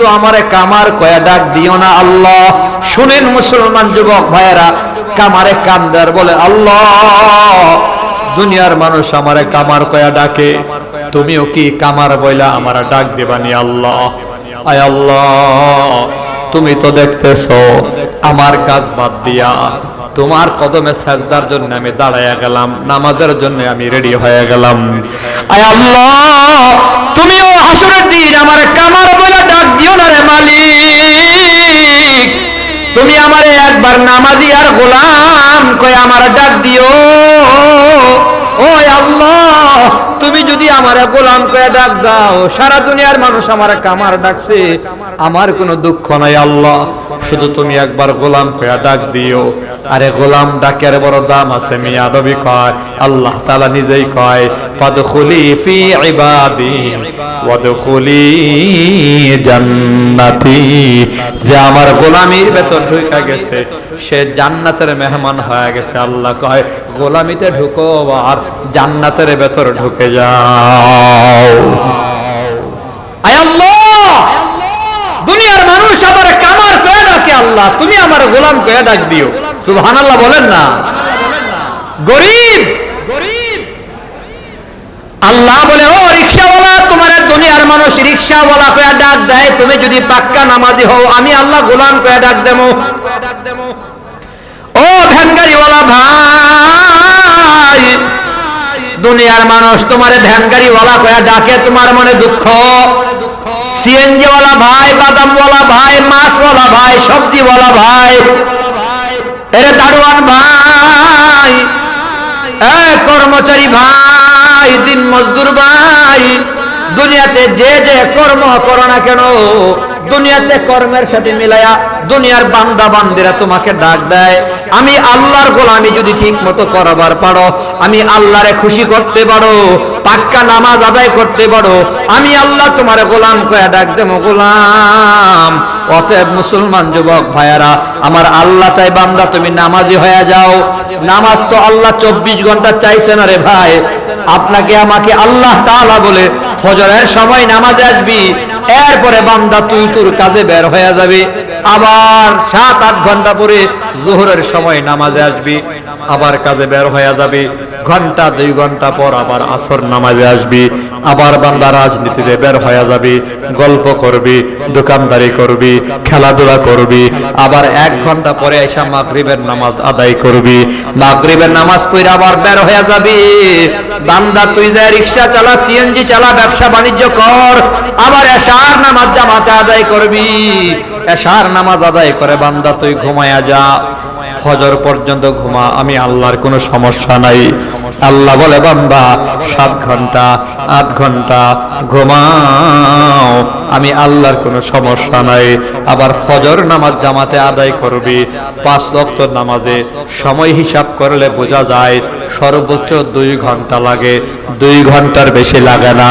কিন্তু আমারে কামার কয়া ডাক দিও না আল্লাহ। শুনেন মুসলমান যুবক ভাইয়েরা, কামারে কান্দার বলে আল্লাহ দুনিয়ার মানুষ আমারে কামার কয়া ডাকে, তুমিও কি কামার বইলা আমার ডাক দিবানি আল্লাহ? আয় আল্লাহ তুমি তো দেখতেছো আমার কাজ বাদ দিয়া তোমার কদমে সাজদার জন্য আমি দাঁড়াইয়া গেলাম, নামাজের জন্য আমি রেডি হয়ে গেলাম। আয় আল্লাহ তুমিও হাসরের দিন আমার কামার বলে ডাক দিও না রে মালিক, তুমি আমারে একবার নামাজি আর গোলাম কয়ে আমার ডাক দিও। ও আল্লাহ তুমি যদি আমারে গোলাম কয়ে ডাক দাও, সারা দুনিয়ার মানুষ আমার কামার ডাকছে, আমার কোনো দুঃখ নাই আল্লাহ, শুধু তুমি একবার গোলাম কয়ে ডাক দিও। আরে গোলাম ডাকের বড় দাম আছে মিয়া নবী কয়, আল্লাহ তাআলা নিজেই কয় ফাদখুলি ফি ইবাদি ওয়াদখুলি জান্নাতি, যে আমার গোলামির ভেতর ঢুকে গেছে সে জান্নাতের মেহমান হয়ে গেছে। আল্লাহ কয় গোলামিতে ঢুকো আর জান্নাতের ভেতর ঢুকে যাও। আয় আল্লাহ দুনিয়ার মানুষ আমার কামার কয়ে ডাকে, আল্লাহ তুমি আমার গোলাম কয়ে ডাক দিও। সুবহানাল্লাহ বলেন না। গরিব আল্লাহ বলে ও রিকশাওয়ালা, তোমার দুনিয়ার মানুষ রিকশাওয়ালা কয়ে ডাক দেয়, তুমি যদি পাক্কা নামাজি হও আমি আল্লাহ গোলাম কয়ে ডাক দেবো। ও ভ্যানগাড়িওয়ালা ভাই, দুনিয়ার মানুষ তোমার ভ্যানগাড়িওয়ালা কয়ে ডাকে, তোমার মনে দুঃখ। সিএনজিওয়ালা ভাই, বাদামওয়ালা ভাই, মাছওয়ালা ভাই, সবজিওয়ালা ভাই, এরে দারোয়ান ভাই, কর্মচারী ভাই, দিন মজদুর ভাই, দুনিয়াতে যে যে কর্ম করো না কেন, দুনিয়াতে কর্মের সাথে মিলায়া দুনিয়ার বান্দা বান্দিরা তোমাকে ডাক দেয়। আমি আল্লাহর গোলামি যদি ঠিক মতো করবার পারো, আমি আল্লাহরে খুশি করতে পারো, পাক্কা নামাজ আদায় করতে পারো, আমি আল্লাহ তোমার গোলাম কয়া ডাক দেবো গোলাম। অতএব মুসলমান যুবক ভাইয়ারা, আমার আল্লাহ চাই বান্দা তুমি নামাজি হয়ে যাও। নামাজ তো আল্লাহ 24 ঘন্টা চাইছে না রে ভাই, আপনাকে আমাকে আল্লাহ তাআলা বলে ফজরের সময় নামাজে আসবি, এরপরে বান্দা তুই তোর কাজে বের হয়ে যাবি, আবার 7-8 ঘন্টা পরে যোহরের সময় নামাজে আসবি, আবার কাজে বের হয়ে যাবি, ঘন্টা 2 ঘন্টা পর আবার আসর নামাজে আসবি, আবার বান্দা রাজনীতিতে বের হয়ে যাবি, গল্প করবি, দোকানদারি করবি, খেলাধুলা করবি, আবার 1 ঘন্টা পরে এসে মাগরিবের নামাজ আদায় করবি, মাগরিবের নামাজ পড়ে আবার বের হয়ে যাবি। বান্দা তুই যা রিকশা চালা, সিএনজি চালা, ব্যবসা বাণিজ্য কর, আবার এশার নামাজ জামাতে আদায় করবি, এশার নামাজ আদায় করে বান্দা তুই ঘুমায়া যা, ফজর পর্যন্ত ঘুমা, আমি আল্লাহর কোনো সমস্যা নাই। আল্লাহ বলে বান্দা 7 ঘন্টা 8 ঘন্টা ঘুমাও, আমি আল্লাহর কোনো সমস্যা নাই। আবার ফজর নামাজ জামাতে আদায় করবি, 5 ওয়াক্ত নামাজে সময় হিসাব করলে বোঝা যায় সর্বোচ্চ 2 ঘন্টা লাগে, 2 ঘন্টার বেশি লাগে না।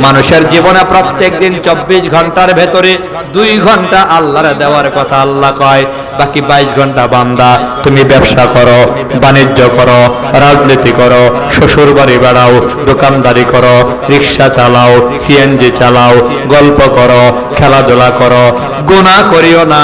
মানুষের জীবনে প্রত্যেক দিন 24 ঘন্টার ভেতরে 2 ঘন্টা আল্লাহরে দেওয়ার কথা। আল্লাহ কয় বাকি 22 ঘন্টা বান্দা তুমি ব্যবসা করো, বাণিজ্য করো, রাজনীতি করো, শ্বশুর বাড়ি বেড়াও, দোকানদারি করো, রিক্সা চালাও, সিএনজি চালাও, গল্প করো, খেলাধুলা করো, গুনাহ করিও না।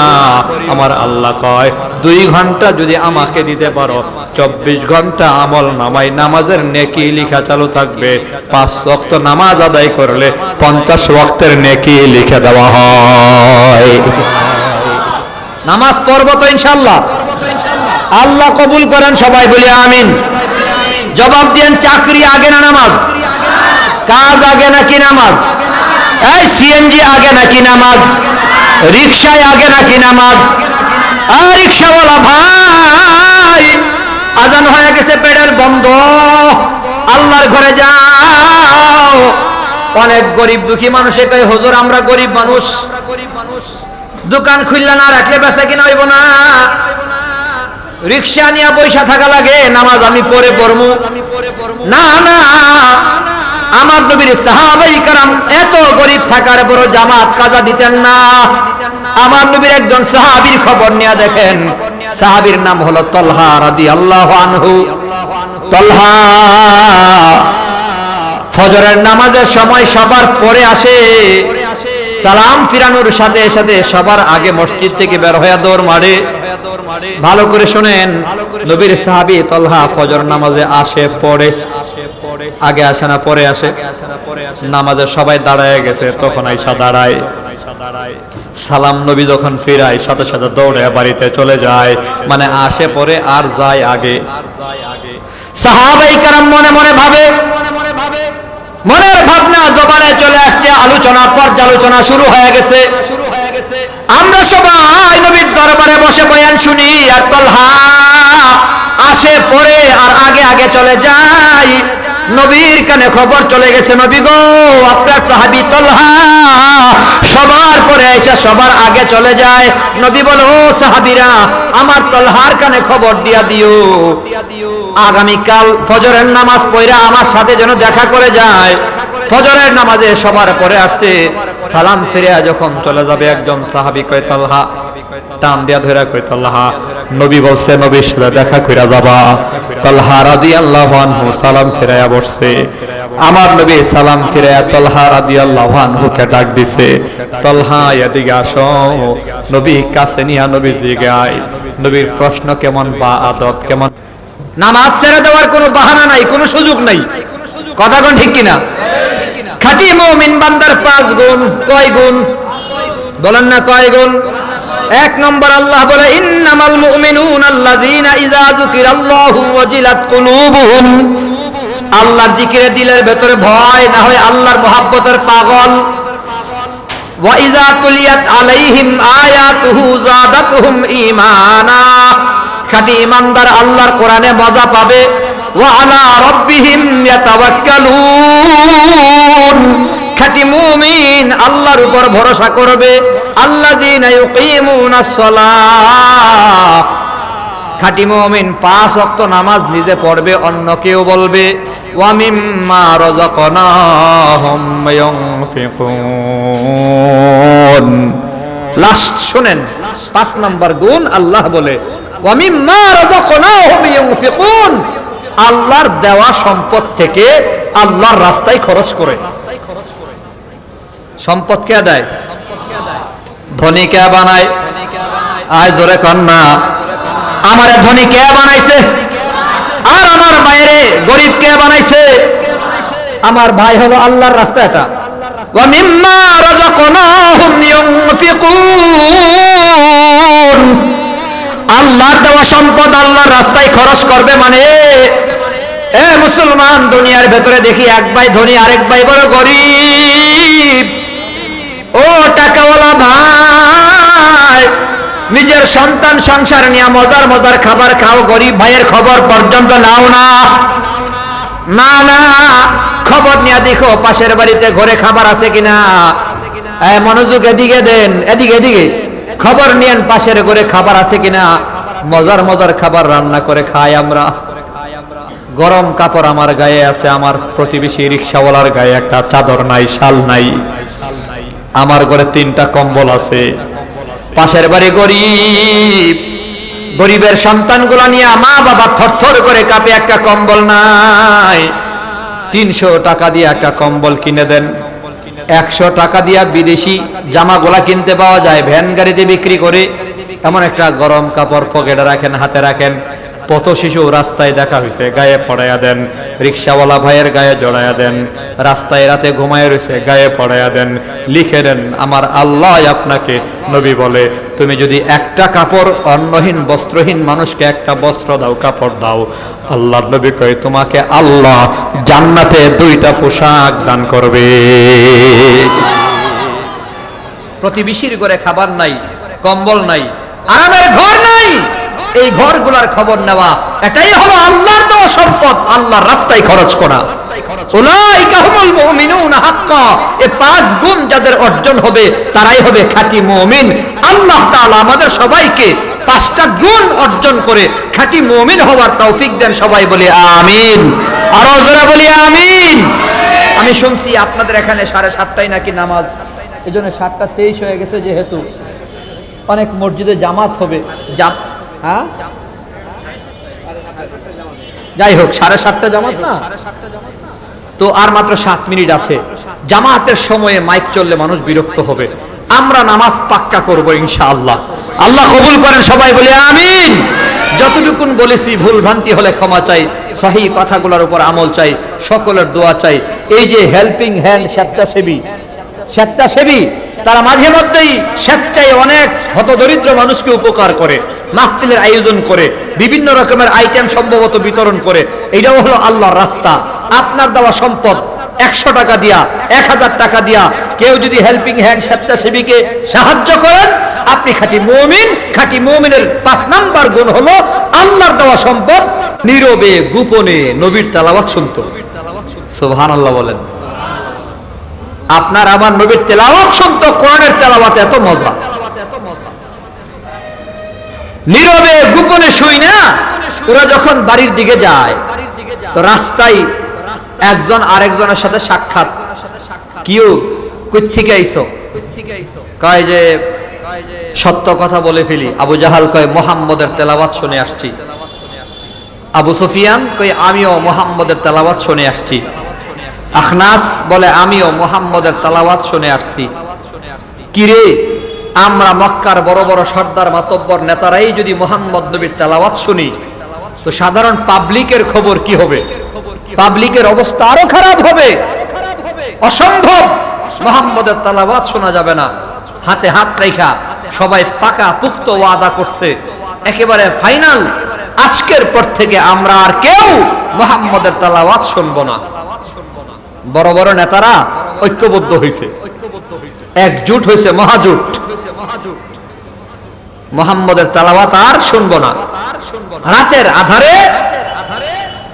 আমার আল্লাহ কয় 2 ঘন্টা যদি আমাকে দিতে পারো, 24 ঘন্টা আমল নামাই নামাজের নেকি লেখা চালু থাকবে। 5 ওয়াক্ত নামাজ আদায় করলে 50 ওয়াক্তের নেকি লিখে দেওয়া হয়। নামাজ পড়ব তো ইনশাআল্লাহ, আল্লাহ কবুল করেন, সবাই বলি আমিন। জবাব দেন, চাকরি আগে না নামাজ? কাজ আগে নাকি নামাজ? এই সিএনজি আগে নাকি নামাজ? রিকশায় আগে নাকি নামাজ? আর রিকশাওয়ালা ভাই, আজান হয়ে গেছে, পেডেল বন্ধ, আল্লাহর ঘরে যাও। অনেক গরিব দুঃখী মানুষে কয় হুজুর আমরা গরিব মানুষ, দোকান খুললা না রাখলে বেচা কিনা হইব না, রিকশা নিয়ে পয়সা থাকা লাগে, নামাজ আমি পরে পড়মু না। না, আমার নবীর সাহাবায়ে কেরাম এত গরিব থাকার বড় জামাত কাজা দিতেন না। আমার নবীর একজন সাহাবীর খবর নিয়ে দেখেন, সাহাবীর নাম হলো তালহা রাদিয়াল্লাহু আনহু। তালহা ফজরের নামাজের সময় সবার পরে আসে, সালাম ফিরানোর সাথে সাথে সবার আগে মসজিদ থেকে বের হয়ে দৌড় মারে। ভালো করে শুনেন, নবীর সাহাবী তলহা ফজর নামাজে আসে পড়ে, আগে আসে না পরে আসে? নামাজে সবাই দাঁড়ায় গেছে, তখন আইসা দাঁড়ায়। সালাম নবী যখন ফিরায় সাথে সাথে দৌড়ে বাড়িতে চলে যায়, মানে আসে পরে আর যায় আগে। সাহাবায়ে কেরাম মনে মনে ভাবে, মনের ভাবনা জবানে চলে আসছে, আলোচনা পর্যালোচনা শুরু হয়ে গেছে। আমরা সবাই নবীর দরবারে বসে বয়ান শুনি, আর তলহা আসে পরে আর আগে আগে চলে যায়। নবীর কানে খবর চলে গেছে, নবী গো আপনার সাহাবী তলহা সবার পরে এসে সবার আগে চলে যায়। নবী বলো, ও সাহাবীরা আমার তলহার কানে খবর দিয়া দিও, আগামীকাল ফজরের নামাজ পড়া আমার সাথে যেন দেখা করে যায়। ফজরের নামাজে সবার পরে আসছে, সালাম ফিরে যখন চলে যাবে একজন সাহাবী কয় তলহা, টান দিয়া ধরে কয় তলহা, নবী বলছে নবীর সাথে দেখা কইরা যাবা। তলহা রাদিয়াল্লাহু আনহু সালাম ফিরায়া বসছে। আমার নবী সালাম ফিরায়া তলহা রাদিয়াল্লাহু আনহুকে ডাক দিছে, তলহা এদিকে আসো। নবী কাছে নিয়া নবী জিগায়, নবীর প্রশ্ন কেমন বা আদব কেমন? নামাজ ছেড়ে দেওয়ার কোনো বাহানা নাই, কোনো সুযোগ নাই। কথা কোন ঠিক কিনা? খাঁটি মুমিন বান্দার 5 গুণ। কয় গুণ বলেন না, কয় গুণ? 1 নম্বর আল্লাহ বলে, ইন্নামাল মুমিনুনা আল্লাযীনা ইযা যুকিরাল্লাহু ওয়াজিলাত কুলুবুহুম। আল্লাহর জিকিরে দিলের ভেতরে ভয় না হয় আল্লাহর মহব্বতের পাগল। ওয়া ইযা তুলিয়াত আলাইহিম আয়াতুহু যাদাতুহুম ঈমানা। খাঁটি ঈমানদার আল্লাহর কোরআনে মজা পাবে। ওয়া আলা রাব্বিহিম ইয়াতাওয়াক্কালুন। খাঁটি মুমিন আল্লাহর উপর ভরসা করবে। আল্লাযীনা ইউকিমুনাস সালাহ। খাঁটি মুমিন 5 ওয়াক্ত নামাজ নিজে পড়বে, অন্য কেউ বলবে। ওয়া মিম্মা রাযাকনাহুম ইউনফিকুন। লাস্ট শুনেন, 5 নম্বর গুণ আল্লাহ বলে, ওয়া মিম্মা রাযাকনাহুম ইউনফিকুন। আল্লাহর দেওয়া সম্পদ থেকে আল্লাহর রাস্তায় খরচ করে। সম্পদ কে দেয়? ধনী কে বানায়? আয় জোরে কর না। আমারে ধনী কে বানাইছে? আর আমার ভাইরে গরিব কে বানাইছে? আমার ভাই হলো আল্লাহর রাস্তা। এটা ওয়া মিম্মা রাযাকনাহুম ইউনফিকুন। আল্লাহর দেওয়া সম্পদ আল্লাহর রাস্তায় খরচ করবে। মানে এ মুসলমান, দুনিয়ার ভেতরে দেখি এক ভাই ধনী, আরেক ভাই বড় গরিব। ও টাকাওয়ালা ভাই, নিজের সন্তান সংসার নিয়ে মজার মজার খাবার খাও, গরিব ভাইয়ের খবর পর্যন্ত নাও না। না না, খবর নিয়ে দেখো পাশের বাড়িতে ঘরে খাবার আছে কিনা। মনোযোগ এদিকে দেন, এদিকে এদিকে খবর নিয়েন পাশের ঘরে খাবার আছে কিনা। মজার মজার খাবার রান্না করে খাই আমরা। গরম কাপড় আমার গায়ে আছে, আমার প্রতিবেশী রিকশাওয়ালার গায়ে একটা চাদর নাই, শাল নাই। আমার ঘরে 3টা কম্বল আছে। পাশের বাড়ি গরিব, গরিবের সন্তানগুলো নিয়ে মা বাবা থরথর করে কাঁপে, একটা কম্বল নাই। 300 টাকা দিয়ে একটা কম্বল কিনে দেন। 100 টাকা দিয়ে বিদেশি জামাগুলা কিনতে পাওয়া যায়, ভ্যান গাড়িতে বিক্রি করে। এমন একটা গরম কাপড় পকেটে রাখেন, হাতে রাখেন। পথ শিশু রাস্তায় দেখা হয়েছে, গায়ে পড়াইয়া দেন। রিক্সাওয়ালা ভাইয়ের গায়ে জড়াইয়া দেন। রাস্তায় রাতে ঘুমায় রয়েছে, গায়ে পড়াইয়া দেন। লিখে দেন, আমার আল্লাহ আপনাকে। নবী বলে, তুমি যদি একটা কাপড় অন্নহীন বস্ত্রহীন মানুষকে একটা বস্ত্র দাও, কাপড় দাও, আল্লাহ নবী কয় তোমাকে আল্লাহ জান্নাতে 2টা পোশাক দান করবে। প্রতিবেশীর ঘরে খাবার নাই, কম্বল নাই, আরামের ঘর নাই। এই ঘরগুলার খবর নেওয়া, এটাই হলো আল্লাহর দেওয়া সম্পদ, আল্লাহর রাস্তায় খরচ করা। উলাইকা হুমুল মুমিনুনা হাক্কা। এই 5 গুণ যাদের অর্জন হবে তারাই হবে খাঁটি মুমিন। আল্লাহ তাআলা আমাদের সবাইকে 5টা গুণ অর্জন করে খাঁটি মুমিন হওয়ার তৌফিক দেন। সবাই বলি আমিন। আরো জোরে বলি আমিন। আমি শুনছি আপনাদের এখানে 7:30টায় নাকি নামাজ, এজন্য 7:23 হয়ে গেছে। যেহেতু অনেক মসজিদে জামাত হবে, হ্যাঁ যাই হোক, 7:30টা জামাত না, তো আর মাত্র 7 মিনিট আছে। জামাতের সময়ে মাইক চললে মানুষ বিরক্ত হবে। আমরা নামাজ পাক্কা করব ইনশাআল্লাহ। আল্লাহ কবুল করেন, সবাই বলি আমিন। যতটুকুন বলেছি ভুল ভ্রান্তি হলে ক্ষমা চাই, সহিহ কথাগুলোর উপর আমল চাই, সকলের দোয়া চাই। এই যে হেল্পিং হ্যান্ড স্বেচ্ছাসেবী তারা মাঝে মধ্যেই স্বেচ্ছায় অনেক হতদরিদ্র মানুষকে উপকার করে, মাহফিলের আয়োজন করে, বিভিন্ন রকমের আইটেম সম্ভবত বিতরণ করে। এটাও হলো আল্লাহর রাস্তা। আপনার দেওয়া সম্পদ 100 টাকা দিয়া, 1000 টাকা দিয়া কেউ যদি হেল্পিং হ্যান্ড স্বেচ্ছাসেবীকে সাহায্য করেন, আপনি খাঁটি মুমিন। খাঁটি মুমিনের 5 নাম্বার গুণ হলো আল্লাহর দেওয়া সম্পদ নীরবে গোপনে নবীর তেলাওয়াত শুনতো। সুবহানাল্লাহ বলেন। আপনার আমার নবীর তেলাওয়াত শুনতো, কোরআনের তেলাওয়াত এত মজা। নীরবে গোপনে শুই না। ওরা যখন বাড়ির দিকে যায় তো রাস্তায় একজন আরেকজনের সাথে সাক্ষাৎ। কিউ কই থেকে আইছো? কয় যে সত্য কথা বলে ফেলি। আবু জাহাল কয় মুহাম্মদের তেলাওয়াত শুনে আসছি। আবু সুফিয়ান কই আমিও মুহাম্মদের তেলাওয়াত শুনে আসছি। আখনাস বলে আমিও মুহাম্মদের তেলাওয়াত শুনে আসছি। কিরে, আমরা মক্কার বড় বড় সর্দার মাতব্বর নেতারাই যদি মুহাম্মদ নবীর তেলাওয়াত শুনি, তো সাধারণ পাবলিকের খবর কি হবে? পাবলিকের অবস্থা আরো খারাপ হবে। অসম্ভব মুহাম্মদের তেলাওয়াত শোনা যাবে না। হাতে হাত রেখা সবাই পাকা পুক্ত ওয়াদা করছে, একেবারে ফাইনাল, আজকের পর থেকে আমরা আর কেউ মুহাম্মদের তেলাওয়াত শুনবো না। বড় বড় নেতারা ঐক্যবদ্ধ হয়েছে, একজুট হয়েছে, মহাজুট। মুহাম্মদের তেলাওয়াত আর শুনবো না। রাতের আধারে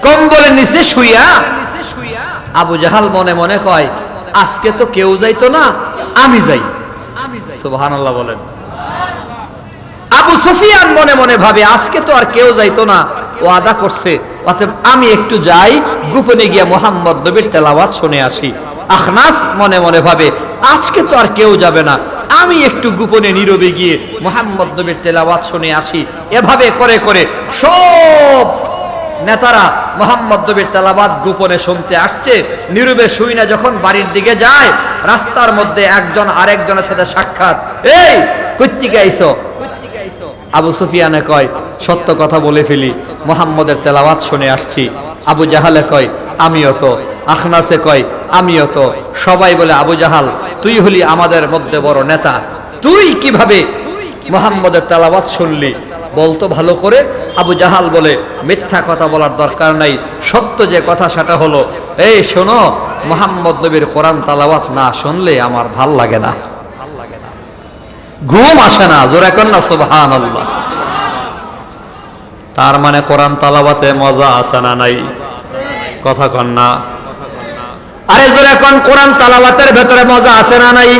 কম্বলের নিচে শুইয়া আবু জাহাল মনে মনে কয়, আজকে তো কেউ যাইতো না, আমি যাই। সুবহানাল্লাহ বলেন। আবু সুফিয়ান মনে মনে ভাবে, আজকে তো আর কেউ যাইতো না, ওয়াদা করছে, অতএব আমি একটু যাই, গোপনে গিয়ে মুহাম্মদ নবীর তেলাওয়াত শুনে আসি। আখনাস মনে মনে ভাবে, আজকে তো আর কেউ যাবে না, আমি একটু গোপনে নীরবে গিয়ে মুহাম্মদ নবীর তেলাওয়াত শুনে আসি। এভাবে করে করে সব নেতারা মুহাম্মদ নবীর তেলাওয়াত গোপনে শুনতে আসছে। নীরবে শুই না যখন বাড়ির দিকে যায়, রাস্তার মধ্যে একজন আরেকজনের সাথে সাক্ষাৎ। এই কই থেকে আইছো? আবু সুফিয়ানে কয়, সত্য কথা বলে ফেলি, মুহাম্মদের তেলাওয়াত শুনে আসছি। আবু জাহালে কয়, আমিও তো। আখনাসে কয়, আমিও তো। সবাই বলে, আবু জাহাল, তুই হলি আমাদের মধ্যে বড় নেতা, তুই কিভাবে মুহাম্মদের তেলাওয়াত শুনলি? বলতো ভালো করে। আবু জাহাল বলে, মিথ্যা কথা বলার দরকার নাই, সত্য যে কথা সেটা হলো, এই শোনো, মুহাম্মদ নবীর কোরআন তেলাওয়াত না শুনলে আমার ভাল লাগে না, ঘুম আসে না। জোরে কর না সুবহানাল্লাহ। তার মানে কোরআন তেলাওয়াতে মজা আছে না নাই? কথা কন না। আরে জোরে কোন, কোরআন তেলাওয়াতের ভেতরে মজা আছে না নাই?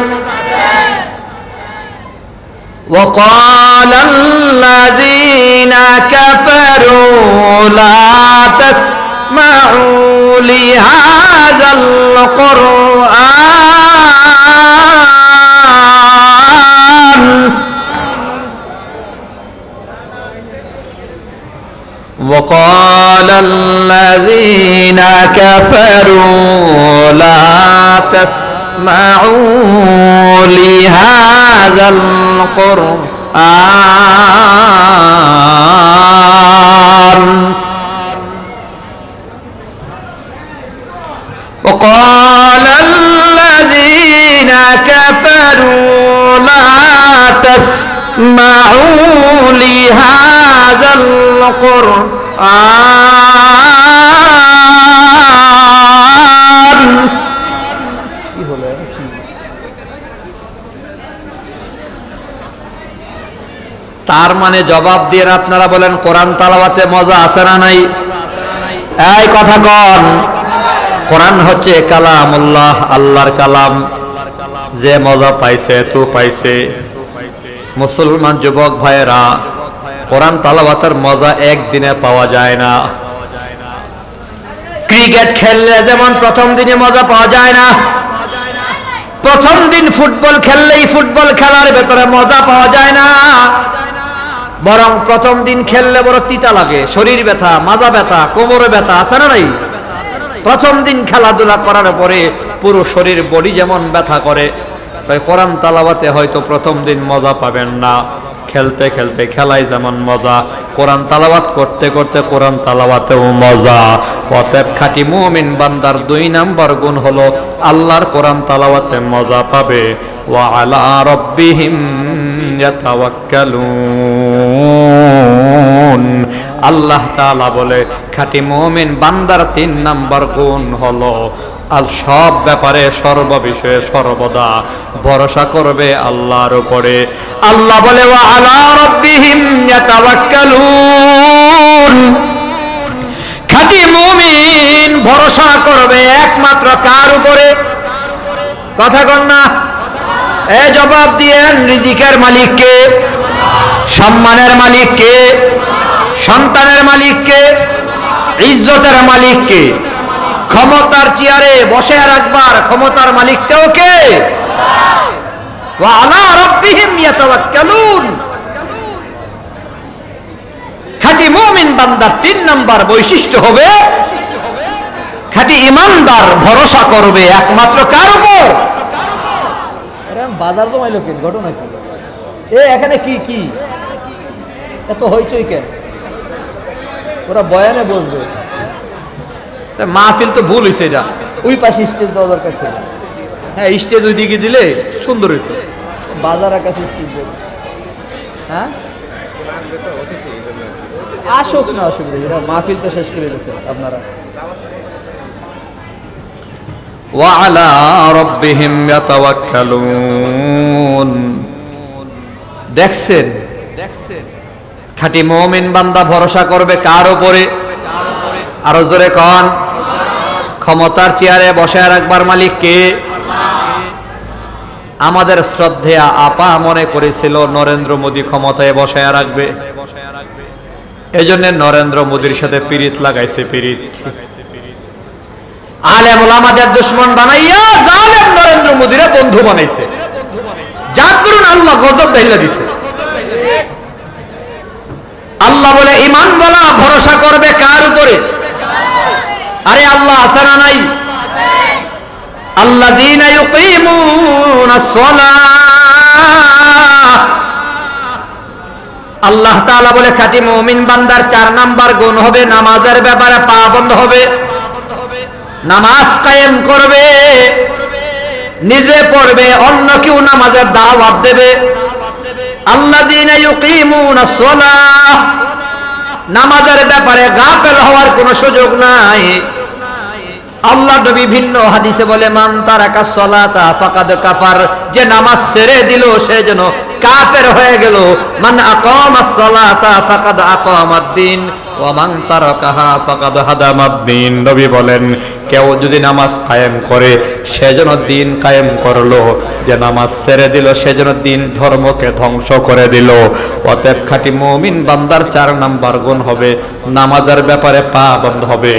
وقال الذين كفروا لا تسمعوا لهذا القرآن وقال الذين كفروا لا تسمعوا لهذا القرآن وقال الذين كفروا لا تسمعوا لهذا القرآن তার মানে জবাব দিয়ে আপনারা বলেন, কোরআন তেলাওয়াতে মজা আছে না নাই? এই কথা কন। কোরআন হচ্ছে কালামুল্লাহ, আল্লাহর কালাম। যে মজা পাইছে তো পাইছে। মুসলমান যুবক ভাইয়েরা, কোরআন তেলাওয়াতের মজা একদিনে পাওয়া যায় না। ক্রিকেট খেললে যেমন প্রথম দিনে মজা পাওয়া যায় না, প্রথম দিন ফুটবল খেললেই ফুটবল খেলার ভেতরে মজা পাওয়া যায় না, বরং প্রথম দিন খেললে বড় তিতা লাগে, শরীর ব্যথা, মাজা ব্যথা, কোমরে ব্যথা, আছে না নাই? প্রথম দিন খেলাধুলা করার পরে পুরো শরীর বডি যেমন ব্যথা করে, তাই কোরআন তেলাওয়াতে হয়তো প্রথম দিন মজা পাবেন না। খেলতে খেলতে খেলায় যেমন মজা, কোরআন তেলাওয়াত করতে করতে কোরআন তেলাওয়াতেও মজা। অতএব খাঁটি মুমিন বান্দার 2 নম্বর গুণ হলো আল্লাহর কোরআন তেলাওয়াতে মজা পাবে। ওয়া আলা রাব্বিহিম ইয়াতাওয়াক্কালুন। আল্লাহ তাআলা বলে খাঁটি মুমিন বান্দার 3 নম্বর গুণ হলো আর সব ব্যাপারে সর্ববিষয়ে সর্বদা ভরসা করবে আল্লাহর উপরে। আল্লাহ বলে ওয়া আলা রাব্বিহিম ইয়াতাওয়াক্কালুন। খাঁটি মুমিন ভরসা করবে একমাত্র কার উপরে? কথা কন না, এ জবাব দিয়েন। রিজিকের মালিক কে? সম্মানের মালিক কে? সন্তানের মালিক কে? ইজ্জতের মালিক কে? ক্ষমতার চেয়ারে বসে রাখবার ক্ষমতার মালিকটাও কে? ওয়া আলা রাব্বিহিম ইয়াতাওয়াক্কালুন। খাঁটি মুমিন বান্দার 3 নম্বর বৈশিষ্ট্য হবে খাঁটি ঈমানদার ভরসা করবে একমাত্র কার উপর? বাজার জমাইলো কেন? ঘটনা কি? এখানে কি কি এত হইচই কেন? ওরা বয়ানে বলবে মাহফিল তো ভুল হয়েছে। এটা ওই পাশে স্টেজ দেওয়া দরকার ছিল। হ্যাঁ, স্টেজ ওই দিকে দিলে সুন্দর হইতো। বাজারের কাছে স্টেজ দেবে। হ্যাঁ, আসুক না, অসুবিধা। মাহফিল তো শেষ করে দিয়েছে আপনারা। ওয়া আলা রাব্বিহিম ইয়াতাওয়াক্কালুন। দেখছেন খাঁটি মুমিন বান্দা ভরসা করবে কার উপরে? আরো জোরে কন। ক্ষমতার চেয়ারে বসে রাখবার মালিক কে? আমাদের শ্রদ্ধেয়া আপা মনে করেছিল নরেন্দ্র মোদী ক্ষমতায় বসে রাখবে, এজন্য নরেন্দ্র মোদীর সাথে পিরিত লাগাইছে। পিরিত আলেম ওলামাদের দুশমন বানাইয়া জালেম নরেন্দ্র মোদীরে বন্ধু বানাইছে। যার দরুন আল্লাহ গজব ঢাইলা দিছে। আল্লাহ বলে ঈমানওয়ালা ভরসা করবে কার উপরে? আরে আল্লাহ আছে না নাই? আল্লাযীনা ইউকিমুনাস সালাহ। আল্লাহ তাআলা বলে খাঁটি মুমিন বান্দার 4 নাম্বার গুণ হবে নামাজের ব্যাপারে পাবন্দ হবে। নামাজ কায়েম করবে, নিজে পড়বে, অন্য কেউ নামাজের দাওয়াত দেবে। আল্লাযীনা ইউকিমুনাস সালাহ। নামাজের ব্যাপারে গাফেল হওয়ার কোনো সুযোগ নাই। আল্লাহ নবী ভিন্ন হাদিসে বলে মান তারাকা সালাতা ফাকাদ কাফার। যে নামাজ ছেড়ে দিল সে যেন কাফের হয়ে গেল। মান আকামাস সালাতা ফাকাদ আকামাদ-দ্বীন ওয়া মান তারাকাহা ফাকাদ হাদামাদ-দ্বীন। নবী বলেন কেউ যদি নামাজ কায়েম করে সে যেন দ্বীন কায়েম করলো, যে নামাজ ছেড়ে দিল সে যেন দ্বীন ধর্মকে ধ্বংস করে দিল। অতএব খাঁটি মুমিন বান্দার 4 নাম্বার গুণ হবে নামাজের ব্যাপারে পাবন্দ হবে,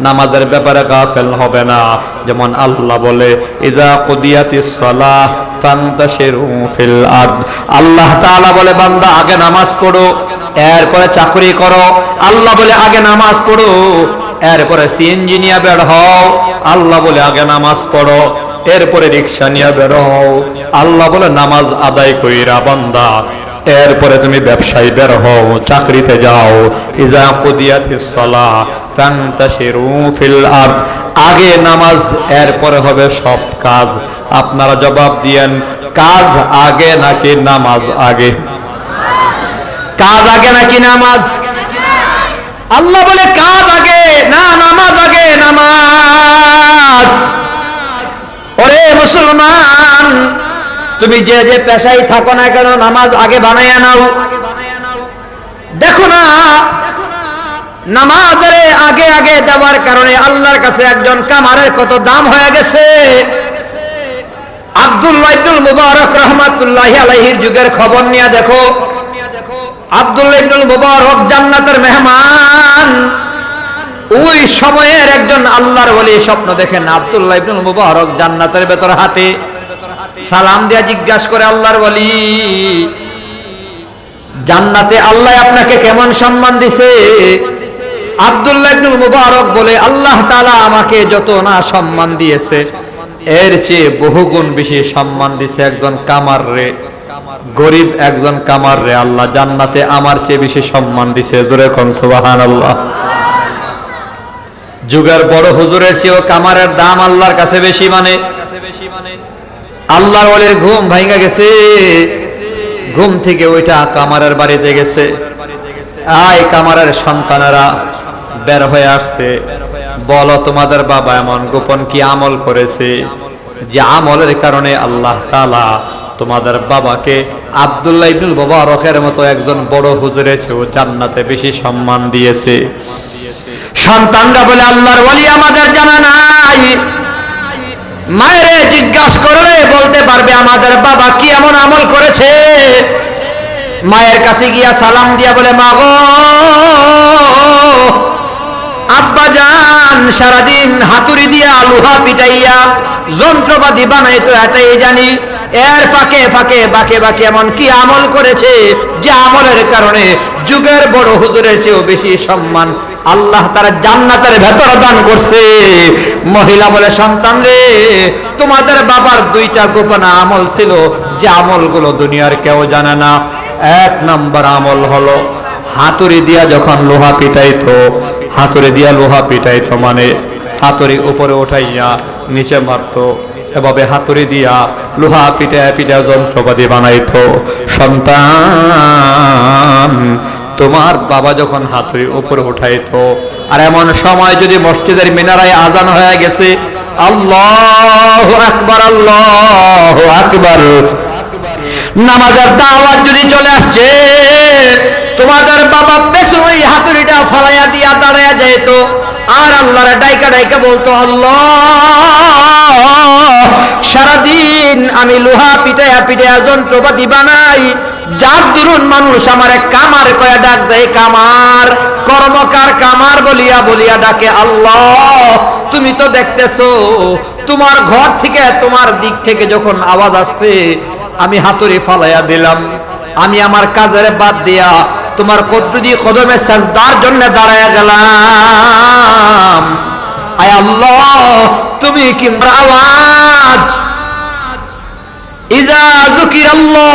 নামাজের ব্যাপারে গাফেল হবে না। যেমন আল্লাহ বলে ইজা কুদিয়াতিস সালাহ ফান্তাশিরু ফিল আরদ। আল্লাহ তাআলা বলে বান্দা আগে নামাজ পড়ো, এরপরে চাকরি করো। আল্লাহ বলে আগে নামাজ পড়ো, এরপরে সিএনজি নিয়ে বের হও। আল্লাহ বলে আগে নামাজ পড়ো, এরপরে রিকশা নিয়ে বের হও। আল্লাহ বলে নামাজ আদায় কইরা বান্দা এরপরে তুমি ব্যবসায় বের হও, চাকরিতে যাও। ইজা কুদিয়াতিস সালাহ ফান্তাশিরু ফিল আরদ। আগে নামাজ, এরপরে হবে সব কাজ। আপনারা জবাব দিয়েন, কাজ আগে নাকি নামাজ আগে? কাজ আগে নাকি নামাজ? আল্লাহ বলে কাজ আগে না নামাজ আগে? নামাজ। ওরে মুসলমান, তুমি যে যে পেশায় থাকো না কেন নামাজ আগে বানাইয়া নাও। দেখো না নামাজের আগে আগে দেওয়ার কারণে আল্লাহর কাছে একজন কামারের কত দাম হয়ে গেছে। আব্দুল্লাহ ইবনুল মুবারক রাহমাতুল্লাহি আলাইহির যুগের খবর নিয়ে দেখো। আব্দুল্লাহ ইবনুল মুবারক জান্নাতের মেহমান। ওই সময়ের একজন আল্লাহর ওলি স্বপ্ন দেখেন আব্দুল্লাহ ইবনুল মুবারক জান্নাতের ভেতর হাঁটে। সালাম দিয়া জিজ্ঞাসা করে আল্লাহর ওলি, জান্নাতে আল্লাহ আপনাকে কেমন সম্মান দিছে? আব্দুল্লাহ ইবনুল মুবারক বলে, আল্লাহ তাআলা আমাকে যত না সম্মান দিয়েছে এর চেয়ে বহুগুণ বেশি সম্মান দিয়েছে একজন কামার রে, গরিব একজন কামার রে আল্লাহ জান্নাতে আমার চেয়ে বেশি সম্মান দিয়েছে। জোরে কোন সুবহানাল্লাহ। যুগের বড় হুজুরের চেয়েও কামারের দাম আল্লাহর কাছে বেশি। মানে আল্লাহর ওলির ঘুম ভাঙা গেছে, ঘুম থেকে ওইটা কামারের বাড়িতে গেছে। আয় কামারের সন্তানেরা বের হয়ে আসছে, বলো তোমাদের বাবা এমন গোপন কি আমল করেছে যে আমলের কারণে আল্লাহ তাআলা তোমাদের বাবাকে আব্দুল্লাহ ইবনুল মুবারকের মতো একজন বড় হুজুরের চেয়েও জান্নাতে বেশি সম্মান দিয়েছে। সন্তানরা বলে, আল্লাহর ওলি আমাদের জানা নাই। মায়েরে জিজ্ঞাসা করলে বলতে পারবে আমাদের বাবা কি এমন আমল করেছে। মায়ের কাছে গিয়া সালাম দিয়া বলে, মা গো আব্বা জান সারাদিন হাতুড়ি দিয়া লোহা পিটাইয়া যন্ত্রপাতি বানাইতো এটাই জানি, এর ফাঁকে ফাঁকে বাঁকে বাঁকে এমন কি আমল করেছে যে আমলের কারণে যুগের বড় হুজুরের চেয়েও বেশি সম্মান আল্লাহ তার জান্নাতের ভেতর দান করছে। মহিলা বলে, সন্তান রে তোমাদের বাবার দুইটা গোপন আমল ছিল যে আমলগুলো দুনিয়ার কেউ জানে না। এক নম্বর আমল হলো হাতুড়ি দিয়া যখন লোহা পিটাইতো, হাতুড়ি দিয়া লোহা পিটাইতো মানে হাতুড়ি উপরে উঠাইয়া নিচে মারতো, এভাবে হাতুড়ি দিয়া লোহা পিটায় পিটায় যন্ত্রপাতি বানাইতো। সন্তান তোমার বাবা যখন হাতুড়ি উপরে উঠাইতো আর এমন সময় যদি মসজিদের মিনারায় আজান হয়ে গেছে আল্লাহু আকবার আল্লাহু আকবার নামাজের দাওয়াত যদি চলে আসছে, তোমাদের বাবা পেছনে হাতুড়িটা ফালাইয়া দিয়া দাঁড়াইয়া যেত আর আল্লাহর ডাইকা ডাইকা বলতো, আল্লাহ সারাদিন আমি লোহা পিটাইয়া পিটাইয়া যন্ত্রপাতি বানাই, যার দরুন মানুষ আমারে কামার কয়া ডাক দেয়, কামার কর্মকার কামার বলিয়া বলিয়া ডাকে। আল্লাহ তুমি তো দেখতেছো তোমার ঘর থেকে তোমার দিক থেকে যখন আওয়াজ আসছে আমি হাতুড়ি ফালাইয়া দিলাম, আমি আমার কাজের বাদ দিয়া তোমার কুদরতি কদমে সাজদার জন্য দাঁড়ায়া গেলাম। আয় আল্লাহ তুমি কি আওয়াজ ইজা যুকিরাল্লাহ,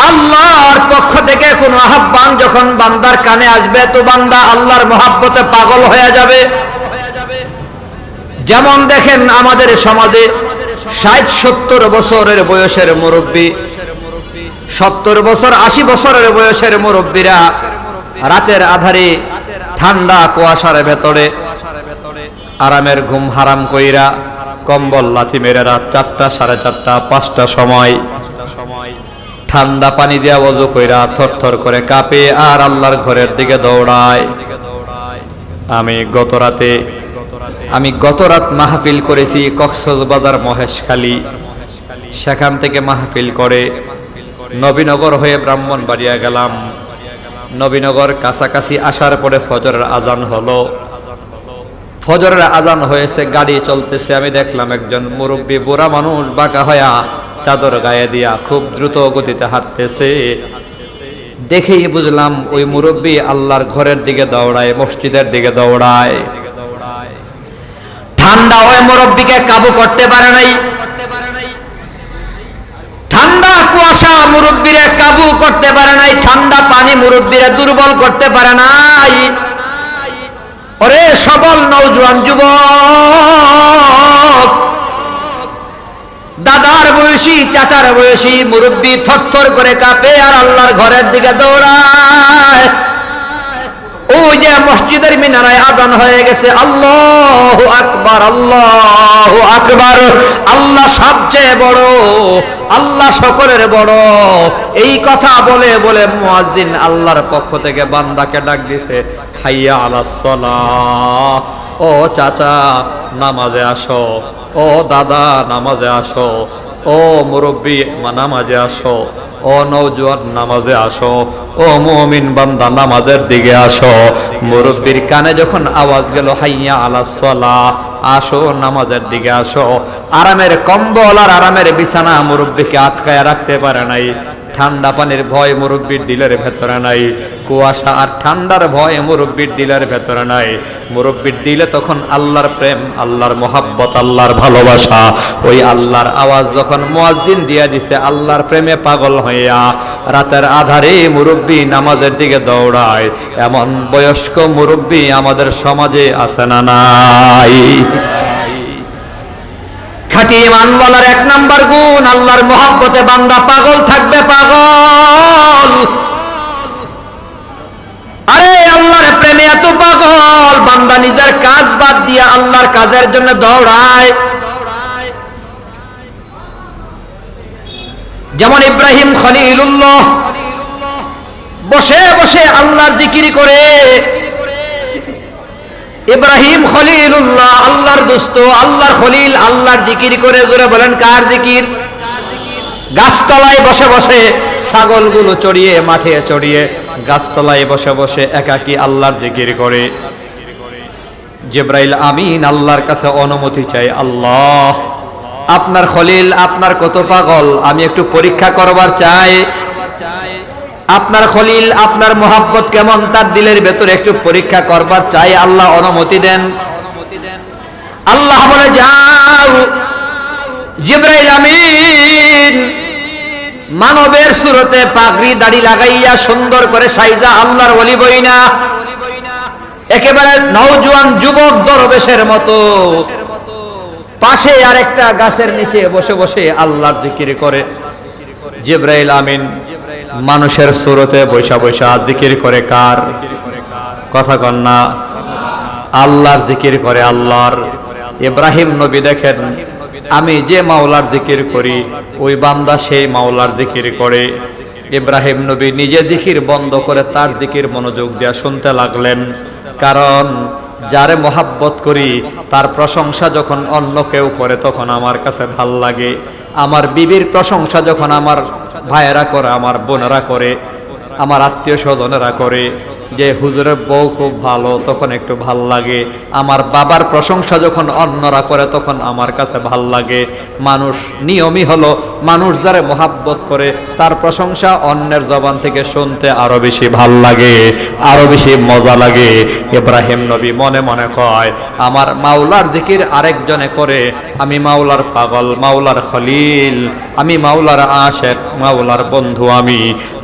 আল্লাহর পক্ষ থেকে কোন আহ্বান যখন বান্দার কানে আসবে তো বান্দা আল্লাহর মহব্বতে পাগল হয়ে যাবে। যেমন দেখেন আমাদের সমাজে ৬০-৭০ বছরের বয়সের মুরব্বী, ৭০ বছর ৮০ বছরের বয়সের মুরব্বীরা রাতের আধারে ঠান্ডা কুয়াশার ভেতরে আরামের ঘুম হারাম কইরা কম্বল লাথি মেরে রাত ৪টা, ৪:৩০, ৫টা সময় ঠান্ডা পানি দিয়া ওযু কইরা থরথর করে কাঁপে আর আল্লাহর ঘরের দিকে দৌড়ায়। আমি গত রাত মাহফিল করেছি কক্সবাজার মহেশখালী, সেখান থেকে মাহফিল করে নবীনগর হয়ে ব্রাহ্মণবাড়িয়া গেলাম। নবীনগর কাছাকাছি আসার পরে ফজরের আজান হলো, ফজরের আজান হয়েছে, গাড়ি চলতেছে, আমি দেখলাম একজন মুরব্বী বুড়া মানুষ বাঁকা হয়া চাদর গায়ে দিয়া খুব দ্রুত গতিতে হাঁটতেছে। দেখেই বুঝলাম ওই মুরব্বী আল্লাহর ঘরের দিকে দৌড়ায়, মসজিদের দিকে দৌড়ায়। ঠান্ডা ওই মুরব্বীকে কাবু করতে পারে নাই, ঠান্ডা কুয়াশা মুরব্বীরে কাবু করতে পারে নাই, ঠান্ডা পানি মুরব্বীরে দুর্বল করতে পারে নাই। ওরে সবল নওজোয়ান যুবক, দাদার বয়সী চাচার বয়সী মুরব্বী থরথর করে কাঁপে আর আল্লাহর ঘরের দিকে দৌড়ায়। ওই যে মসজিদের মিনারায় আজান হয়ে গেছে, আল্লাহু আকবার আল্লাহু আকবার, আল্লাহ সবচেয়ে বড়, আল্লাহ সকলের বড়, এই কথা বলে বলে মুয়াজ্জিন আল্লাহর পক্ষ থেকে বান্দাকে ডাক দিছে, হাইয়া আলাস সালাহ, ও চাচা নামাজে আসো, ও দাদা নামাজে আসো, ও মুরব্বী নামাজে আসো, ও নওজোয়ান নামাজে আসো, ও মুমিন বান্দা নামাজের দিকে আসো। মুরব্বীর কানে যখন আওয়াজ গেল হাইয়া আলাস সালাহ, আসো নামাজের দিকে আসো, আরামের কম্বল আর আরামের বিছানা মুরব্বীকে আটকায় রাখতে পারে নাই, ঠান্ডা পানির ভয় মুরব্বির দিলের ভেতরে নাই, কুয়াশা আর ঠান্ডার ভয় মুরব্বির দিলের ভেতরে নাই। মুরব্বির দিলে তখন আল্লাহর প্রেম, আল্লাহর মোহাব্বত, আল্লাহর ভালোবাসা। ওই আল্লাহর আওয়াজ যখন মুয়াজ্জিন দিয়া দিছে, আল্লাহর প্রেমে পাগল হইয়া রাতের আধারে মুরব্বি নামাজের দিকে দৌড়ায়। এমন বয়স্ক মুরব্বি আমাদের সমাজে আছে না নাই? খাঁটি ঈমানওয়ালার এক নাম্বার গুণ, আল্লাহর মোহাব্বতে বান্দা পাগল থাকবে, পাগল। আরে আল্লাহর প্রেমে এত পাগল, বান্দা নিজের কাজ বাদ দিয়ে আল্লাহর কাজের জন্য দৌড়ায়। যেমন ইব্রাহিম খলিলুল্লাহ বসে বসে আল্লাহর জিকির করে। ইব্রাহিম খলিলুল্লাহ আল্লাহর দোস্ত, আল্লাহর খলিল, আল্লাহর জিকির করে। জোরে বলেন কার জিকির? গাছতলায় বসে বসে, ছাগলগুলো চড়িয়ে মাঠে চড়িয়ে গাছতলায় বসে বসে একাকী আল্লাহর জিকির করে। জিবরাইল আমিন আল্লাহর কাছে অনুমতি চাই, আল্লাহ আপনার খলিল আপনার কত পাগল, আমি একটু পরীক্ষা করবার চাই। আপনার খলিল আপনার মোহাব্বত কেমন তার দিলের ভেতরে একটু পরীক্ষা করবার চাই, আল্লাহ অনুমতি দেন। আল্লাহ বলে যাও। জিবরাইল আমিন মানবের সুরতে পাগড়ি দাড়ি লাগাইয়া সুন্দর করে সাইজা আল্লাহর ওলি বইনা, একেবারে নওজোয়ান যুবক দরবেশের মতো পাশে আরেকটা গাছের নিচে বসে বসে আল্লাহর জিকির করে। জিবরাইল আমিন মানুষের সুরতে বৈশা বৈশা জিকির করে কার? কথা কন না? আল্লাহর জিকির করে, আল্লাহর। ইব্রাহিম নবী দেখেন, আমি যে মাওলার জিকির করি ওই বান্দা সেই মাওলার জিকির করে। ইব্রাহিম নবী নিজে জিকির বন্ধ করে তার জিকির মনোযোগ দিয়া শুনতে লাগলেন। কারণ যারে মোহাব্বত করি তার প্রশংসা যখন অন্য কেউ করে তখন আমার কাছে ভাল লাগে। আমার বিবির প্রশংসা যখন আমার ভাইয়েরা করে, আমার বোনেরা করে, আমার আত্মীয় স্বজনেরা করে যে হুজুরের বউ খুব ভালো, তখন একটু ভাল লাগে। আমার বাবার প্রশংসা যখন অন্যরা করে তখন আমার কাছে ভাল লাগে। মানুষ নিয়মই হলো, মানুষ যারা মোহাব্বত করে তার প্রশংসা অন্যের জবান থেকে শুনতে আরো বেশি ভাল লাগে, আরো বেশি মজা লাগে। ইব্রাহিম নবী মনে মনে কয়, আমার মাওলার জিকির আরেকজনে করে, আমি মাওলার পাগল, মাওলার খলিল, আমি মাওলার আশেক, মাওলার বন্ধু। আমি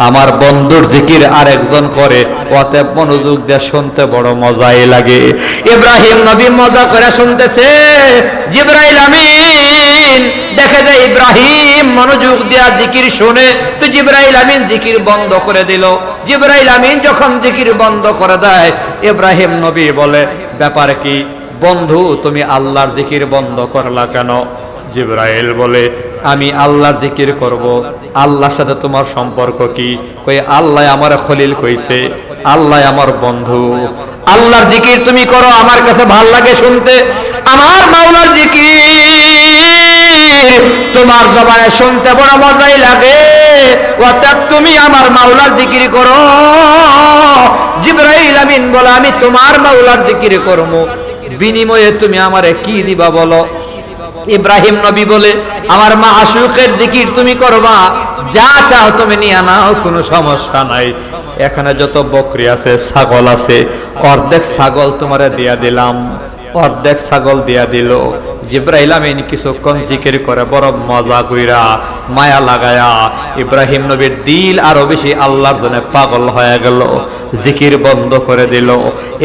আমার বন্ধুর জিকির আরেকজন করে, অতএব মনোযোগ দিয়ে শুনতে বড় মজাই লাগে। ইব্রাহিম নবী মজা করে শুনতেছে। জিবরাইল আমিন দেখে যে ইব্রাহিম মনোযোগ দিয়ে জিকির শুনে, তো জিবরাইল আমিন জিকির বন্ধ করে দিল। জিবরাইল আমিন যখন জিকির বন্ধ করে দেয়, ইব্রাহিম নবী বলে, ব্যাপার কি বন্ধু, তুমি আল্লাহর জিকির বন্ধ করলা কেন? জিবরাইল বলে, আমি আল্লাহর জিকির করব, আল্লাহর সাথে তোমার সম্পর্ক কি? কই আল্লাহ আমার খলিল কইছে, আল্লাহ আমার বন্ধু। আল্লাহর জিকির তুমি করো, আমার কাছে ভাল লাগে শুনতে। আমার মাওলার জিকির তোমার জবানে শুনতে বড় মজাই লাগে, অর্থাৎ তুমি আমার মাওলার জিকির করো। জিবরাইল আমিন বলে, আমি তোমার মাওলার জিকির করব, বিনিময়ে তুমি আমারে কি দিবা বলো? ইব্রাহিম নবী বলে, আমার মাশউকের জিকির তুমি করবা, যা চাও তুমি নিয়ে নাও, কোনো সমস্যা নাই। এখানে যত বকরি আছে, ছাগল আছে, অর্ধেক ছাগল তোমারে দিয়া দিলাম, অর্ধেক ছাগল দিয়া দিল। জিবরাইল আমিন কিছুক্ষণ জিকির করে বড় মজা কইরা মায়া লাগায়া ইব্রাহিম নবীর দিল আরো বেশি আল্লাহর জন্য পাগল হয়ে গেল। জিকির বন্ধ করে দিল।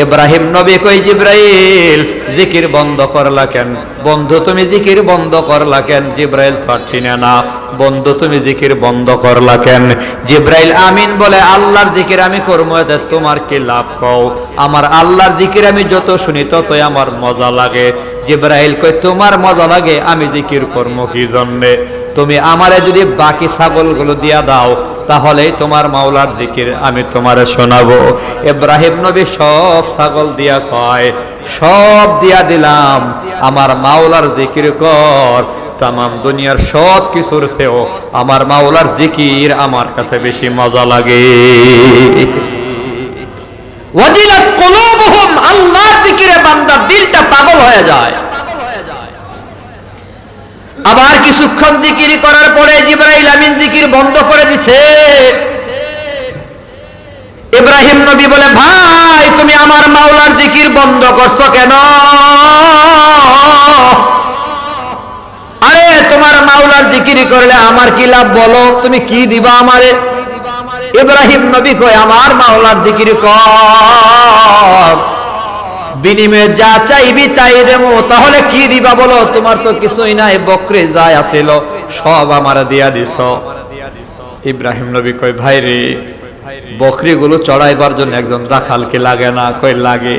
ইব্রাহিম নবী কই, জিবরাইল জিকির বন্ধ করলা কেন? বন্ধু তুমি জিকির বন্ধ করলা কেন? জিবরাইল তো চিনে না। বন্ধু তুমি জিকির বন্ধ করলা কেন? জিবরাইল আমিন বলে, আল্লাহর জিকির আমি করবো, এতে তোমার কি লাভ কও? আমার আল্লাহর জিকির আমি যত শুনি ততই আমার মজা লাগে। জিবরাইল কই, তোমার মজা লাগে, আমি জিকির করবো কি জন্যে? তুমি আমারে যদি বাকি ছাগলগুলো দিয়া দাও, তাহলেই তোমার মাওলার জিকির আমি তোমারে শোনাবো। ইব্রাহিম নবী সব ছাগল দিয়া কয়, সব দিয়া দিলাম, আমার মাওলার জিকির কর। তামাম দুনিয়ার সব কিছুর চেয়েও আমার মাওলার জিকির আমার কাছে বেশি মজা লাগে। ওয়াজিলাত কুলুবুহুম, আল্লাহর জিকিরে বান্দার দিলটা পাগল হয়ে যায়। আবার কিছুক্ষণ জিকির করার পরে জিবরাইল আমিন জিকির বন্ধ করে দিছে। ইব্রাহিম নবী বলে, ভাই তুমি আমার মাওলার জিকির বন্ধ করছো কেন? আরে তোমার মাওলার জিকির করলে আমার কি লাভ বলো, তুমি কি দিবা আমারে? ইব্রাহিম নবী কয়, আমার মাওলার জিকির কর, বিনিময়ে যা চাইবি তাই দেবো। তাহলে কি দিবা বলো? তোমার তো কিছুই নাই, বকরি যা আছিল সব আমার দিয়া দিছ। ইব্রাহিম নবী কয়, ভাই রে, বকরিগুলো চড়াইবার জন্য একজন রাখালকে লাগে না? কই লাগে।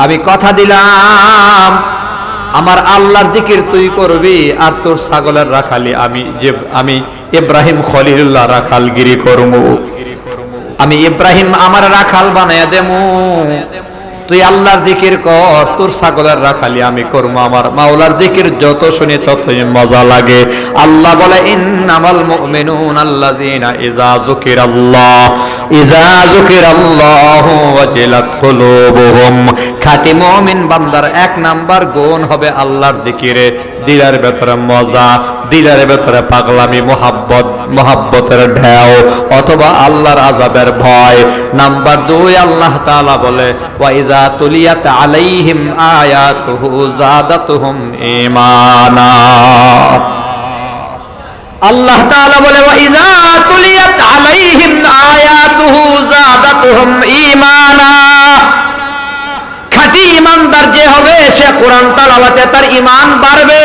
আমি কথা দিলাম আমার আল্লাহর জিকির তুই করবি, আর তোর ছাগলের রাখালি আমি ইব্রাহিম খলিলুল্লাহ রাখালগিরি করবো। আমি ইব্রাহিম আমার রাখাল বানায় দেবো, তুই আল্লাহর জিকির কর, তোর ছাগলের রাখালি আমি করবো। আমার মাওলার জিকির যত শুনি ততই মজা লাগে। আল্লাহ বলে, ইন্নামাল মুমিনুনা আল্লাযীনা ইযা যুকিরাল্লাহু ওয়াজিলাত কুলুবুহুম। খাঁটি মুমিন বান্দার এক নাম্বার গুণ হবে আল্লাহর জিকিরে দিলের ভেতরে মজা, দিলের ভেতরে পাগলামি, মোহাব্বতের ঢেউ অথবা আল্লাহর আযাবের ভয়। নাম্বার 2 আল্লাহ তাআলা বলে, ওয়া ইযা তুলিয়াত আলাইহিম আয়াতুহু যাদাতুহুম ঈমানা। আল্লাহ তাআলা বলে, ওয়া ইযা তুলিয়াত আলাইহিম আয়াতুহু যাদাতুহুম ঈমানা। খাঁটি ঈমানদার যে হবে সে কোরআন তেলাওয়াতে তার ঈমান বাড়বে।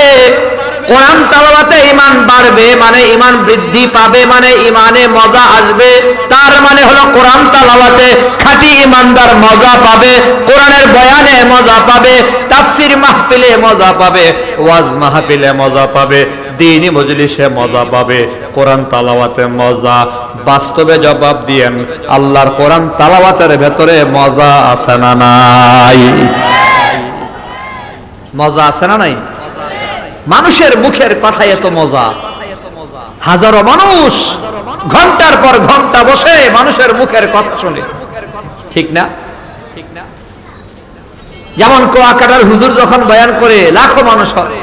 কোরআন তেলাওয়াতে ঈমান বাড়বে মানে ঈমান বৃদ্ধি পাবে, মানে ঈমানে মজা আসবে। তার মানে হলো কোরআন তেলাওয়াতে খাঁটি ঈমানদার মজা পাবে, কোরআনের বয়ানে মজা পাবে, তাফসীর মাহফিলে মজা পাবে, ওয়াজ মাহফিলে মজা পাবে, দ্বীনি মজলিসে মজা পাবে, কোরআন তেলাওয়াতে মজা। বাস্তবে জবাব দিয়েন, আল্লাহর কোরআন তেলাওয়াতের ভেতরে মজা আছে না নাই? মজা আছে না নাই? মানুষের মুখের কথায় এত মজা, হাজারো মানুষ ঘন্টার পর ঘন্টা বসে মানুষের মুখের কথা শুনে, ঠিক না? যেমন কুয়াকাটার হুজুর যখন বয়ান করে লাখো মানুষ হয়,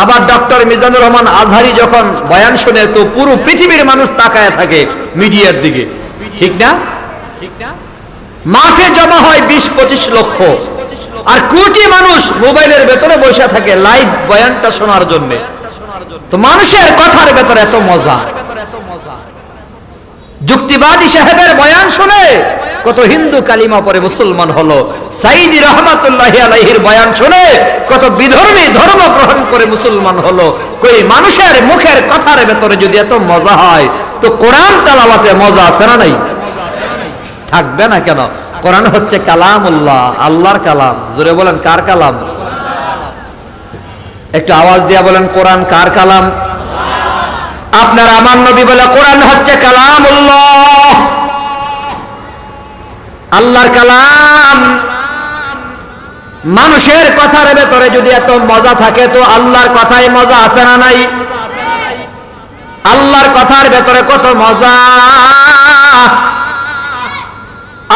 আবার ডক্টর মিজানুর রহমান আজহারি যখন বয়ান শুনে তো পুরো পৃথিবীর মানুষ তাকায় থাকে মিডিয়ার দিকে, ঠিক না? মাঠে জমা হয় 20-25 লক্ষ, আর কোটি মানুষ মোবাইলের ভেতরে বসে থাকে লাইভ বয়ানটা শোনার জন্য। তো মানুষের কথার ভেতরে এত মজা। যুক্তিবাদী সাহেবের বয়ান শুনে কত হিন্দু কালিমা পরে মুসলমান হলো। সাইদি রহমাতুল্লাহি আলাইহির বয়ান শুনে কত বিধর্মী ধর্ম গ্রহণ করে মুসলমান হলো। কই মানুষের মুখের কথার ভেতরে যদি এত মজা হয়, তো কোরআন তেলাওয়াতে মজা আছে না নাই? থাকবে না কেন? কোরআন হচ্ছে কালামুল্লাহ, আল্লাহর কালাম। জোরে বলেন, কার কালাম? একটু আওয়াজ দিয়া বলেন, কোরআন কার কালাম? আপনার আমার নবী বলে, কোরআন হচ্ছে কালামুল্লাহ, আল্লাহর কালাম। মানুষের কথার ভেতরে যদি এত মজা থাকে, তো আল্লাহর কথায় মজা আছে না নাই? আল্লাহর কথার ভেতরে কত মজা।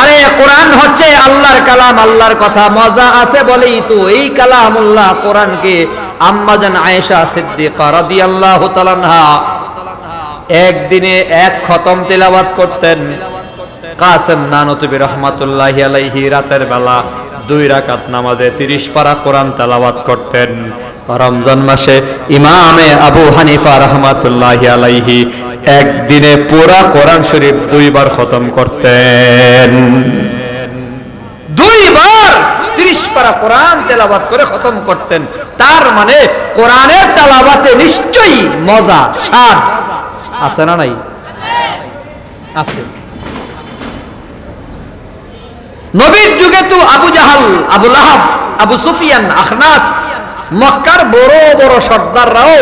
আরে কোরআন হচ্ছে আল্লাহর কালাম, আল্লাহর কথা। মজা আছে বলেই তো এই কালামুল্লাহ কোরআনকে আম্মা জান আয়েশা সিদ্দিকা রাদিয়াল্লাহু তাআলা আনহা একদিনে এক খতম তেলাওয়াত করতেন। কাসেম নানতুবি রহমাতুল্লাহি আলাইহি রাতের বেলা 2 রাকাত নামাজে 30 পারা কোরআন তেলাওয়াত করতেন। রমজান মাসে ইমামে আবু হানিফা রহমাতুল্লাহি আলাইহি একদিনে পুরা কোরআন শরীফ 2 বার খতম করতেন। 2 বার 30 পারা কোরআন তেলাওয়াত করে খতম করতেন। তার মানে কোরআনের তেলাওয়াতে নিশ্চয়ই মজা, স্বাদ আছে না নাই? আছে। নবীর যুগে তো আবু জাহাল, আবু লাহাব, আবু সুফিয়ান, আখনাস, মক্কার বড় বড় সর্দাররাও